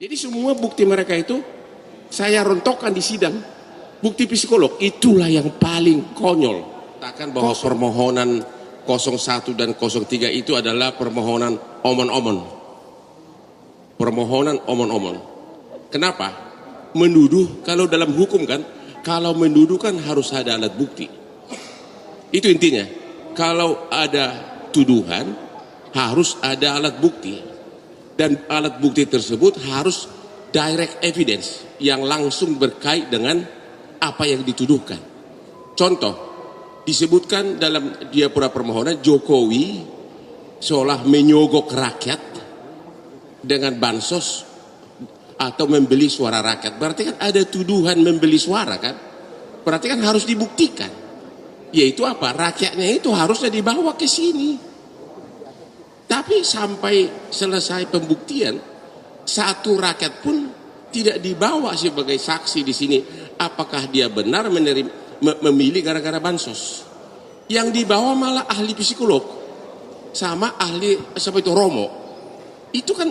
Jadi semua bukti mereka itu saya rontokkan di sidang. Bukti psikolog itulah yang paling konyol. Katakan bahwa permohonan 01 dan 03 itu adalah permohonan omon-omon. Permohonan omon-omon. Kenapa? Menuduh, kalau dalam hukum kan, kalau menuduh kan harus ada alat bukti. Itu intinya. Kalau ada tuduhan, harus ada alat bukti. Dan alat bukti tersebut harus direct evidence yang langsung berkait dengan apa yang dituduhkan. Contoh, disebutkan dalam diapura permohonan Jokowi seolah menyogok rakyat dengan bansos atau membeli suara rakyat. Berarti kan ada tuduhan membeli suara kan? Berarti kan harus dibuktikan. Yaitu apa? Rakyatnya itu harusnya dibawa ke sini. Tapi sampai selesai pembuktian, satu rakyat pun tidak dibawa sebagai saksi di sini. Apakah dia benar memilih gara-gara bansos? Yang dibawa malah ahli psikolog sama ahli Romo. Itu kan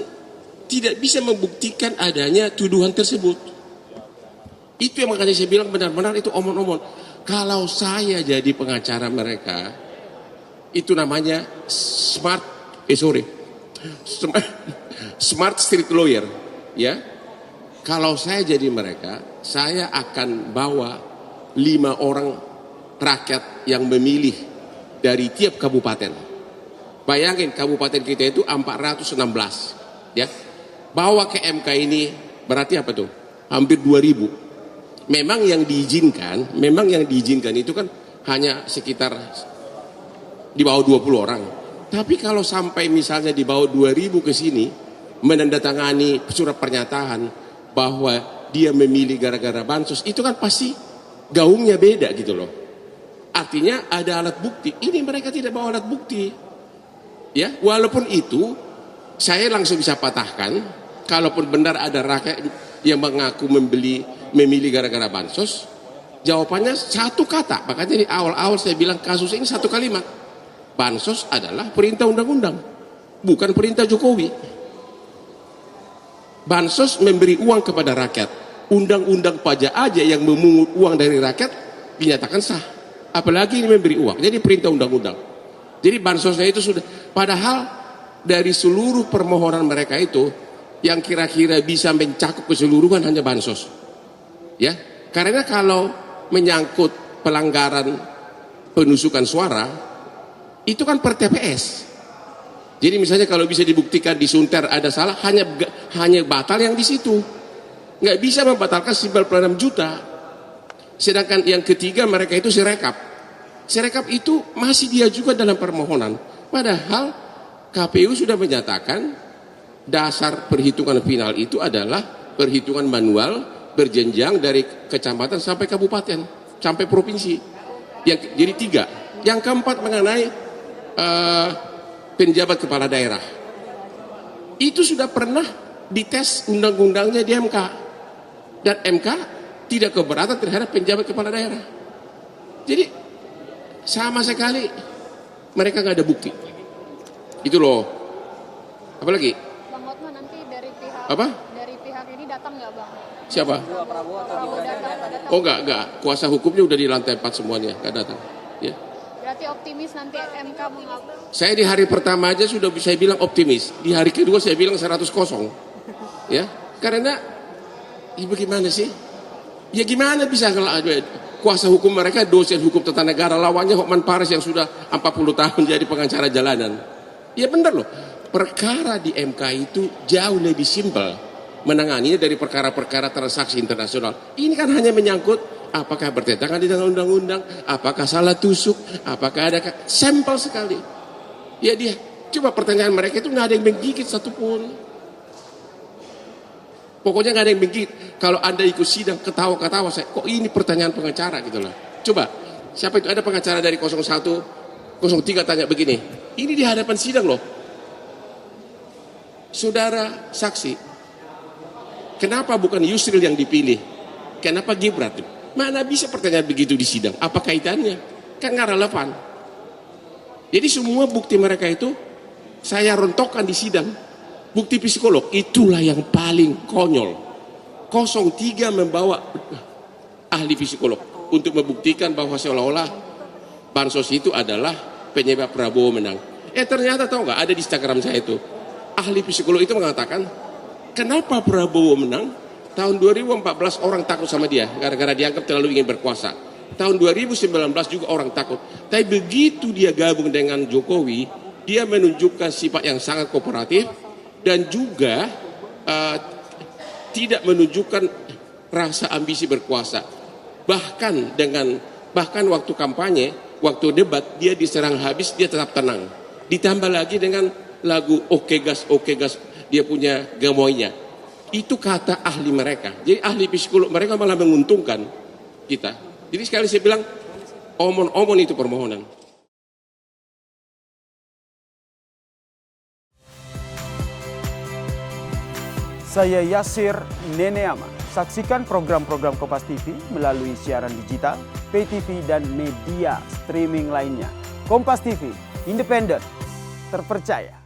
tidak bisa membuktikan adanya tuduhan tersebut. Itu yang makanya saya bilang benar-benar itu omon-omon. Kalau saya jadi pengacara mereka, itu namanya smart street lawyer, ya. Kalau saya jadi mereka, saya akan bawa 5 orang rakyat yang memilih dari tiap kabupaten. Bayangin kabupaten kita itu 416, ya. Bawa ke MK ini berarti apa tuh? Hampir 2000. Memang yang diizinkan itu kan hanya sekitar di bawah 20 orang. Tapi kalau sampai misalnya di bawah 2000 ke sini menandatangani surat pernyataan bahwa dia memilih gara-gara bansos, itu kan pasti gaungnya beda gitu loh. Artinya ada alat bukti. Ini mereka tidak bawa alat bukti. Ya, walaupun itu saya langsung bisa patahkan, kalaupun benar ada rakyat yang mengaku memilih gara-gara bansos, jawabannya satu kata. Makanya di awal-awal saya bilang kasus ini satu kalimat. Bansos adalah perintah undang-undang, bukan perintah Jokowi. Bansos memberi uang kepada rakyat. Undang-undang pajak aja yang memungut uang dari rakyat dinyatakan sah. Apalagi ini memberi uang. Jadi perintah undang-undang. Jadi bansosnya itu sudah. Padahal dari seluruh permohonan mereka itu yang kira-kira bisa mencakup keseluruhan hanya bansos. Ya, karena kalau menyangkut pelanggaran penusukan suara itu kan per TPS. Jadi misalnya kalau bisa dibuktikan di Sunter ada salah, hanya batal yang di situ. Nggak bisa membatalkan 96 juta. Sedangkan yang ketiga mereka itu Sirekap. Sirekap itu masih diajukan dalam permohonan. Padahal KPU sudah menyatakan dasar perhitungan final itu adalah perhitungan manual berjenjang dari kecamatan sampai kabupaten, sampai provinsi. Jadi 3. Yang keempat mengenai penjabat kepala daerah. Itu sudah pernah dites undang-undangnya di MK. Dan MK tidak keberatan terhadap penjabat kepala daerah. Jadi sama sekali mereka nggak ada bukti. Itu loh. Apalagi? Bang Hotman nanti dari pihak dari pihak ini datang nggak Bang? Siapa? Prabowo datang. Oh enggak. Kuasa hukumnya udah di lantai 4 semuanya, nggak datang. Ya. Berarti optimis nanti MK mengapa? Saya di hari pertama aja sudah bisa bilang optimis. Di hari kedua saya bilang 100-0. Ya, karena bagaimana sih? Ya gimana bisa kuasa hukum mereka dosen hukum tata negara, lawannya Hotman Paris yang sudah 40 tahun jadi pengacara jalanan. Ya benar loh. Perkara di MK itu jauh lebih simpel menanganinya dari perkara-perkara transaksi internasional. Ini kan hanya menyangkut apakah bertentangan dengan undang-undang, apakah salah tusuk, apakah ada sampel sekali. Ya dia, coba pertanyaan mereka itu nggak ada yang menggigit satupun. Pokoknya nggak ada yang menggigit. Kalau Anda ikut sidang ketawa-ketawa, kok ini pertanyaan pengacara gitu lah. Coba, siapa itu ada pengacara dari 01, 03 tanya begini. Ini di hadapan sidang loh. Saudara saksi, kenapa bukan Yusril yang dipilih? Kenapa Gibran? Mana bisa pertanyaan begitu di sidang? Apa kaitannya? Kan nggak relevan. Jadi semua bukti mereka itu saya rontokkan di sidang. Bukti psikolog itulah yang paling konyol. 03 membawa ahli psikolog untuk membuktikan bahwa seolah-olah bansos itu adalah penyebab Prabowo menang. Ternyata tahu nggak, ada di Instagram saya itu, ahli psikolog itu mengatakan, kenapa Prabowo menang? Tahun 2014 orang takut sama dia gara-gara dianggap terlalu ingin berkuasa. Tahun 2019 juga orang takut. Tapi begitu dia gabung dengan Jokowi, dia menunjukkan sifat yang sangat kooperatif dan juga tidak menunjukkan rasa ambisi berkuasa. Bahkan waktu kampanye, waktu debat, dia diserang habis, dia tetap tenang. Ditambah lagi dengan lagu Oke Gas, dia punya gemoynya. Itu kata ahli mereka. Jadi ahli psikolog mereka malah menguntungkan kita. Jadi sekali saya bilang, omon-omon itu permohonan. Saya Yasir Neneama. Saksikan program-program Kompas TV melalui siaran digital, pay TV, dan media streaming lainnya. Kompas TV, independen, terpercaya.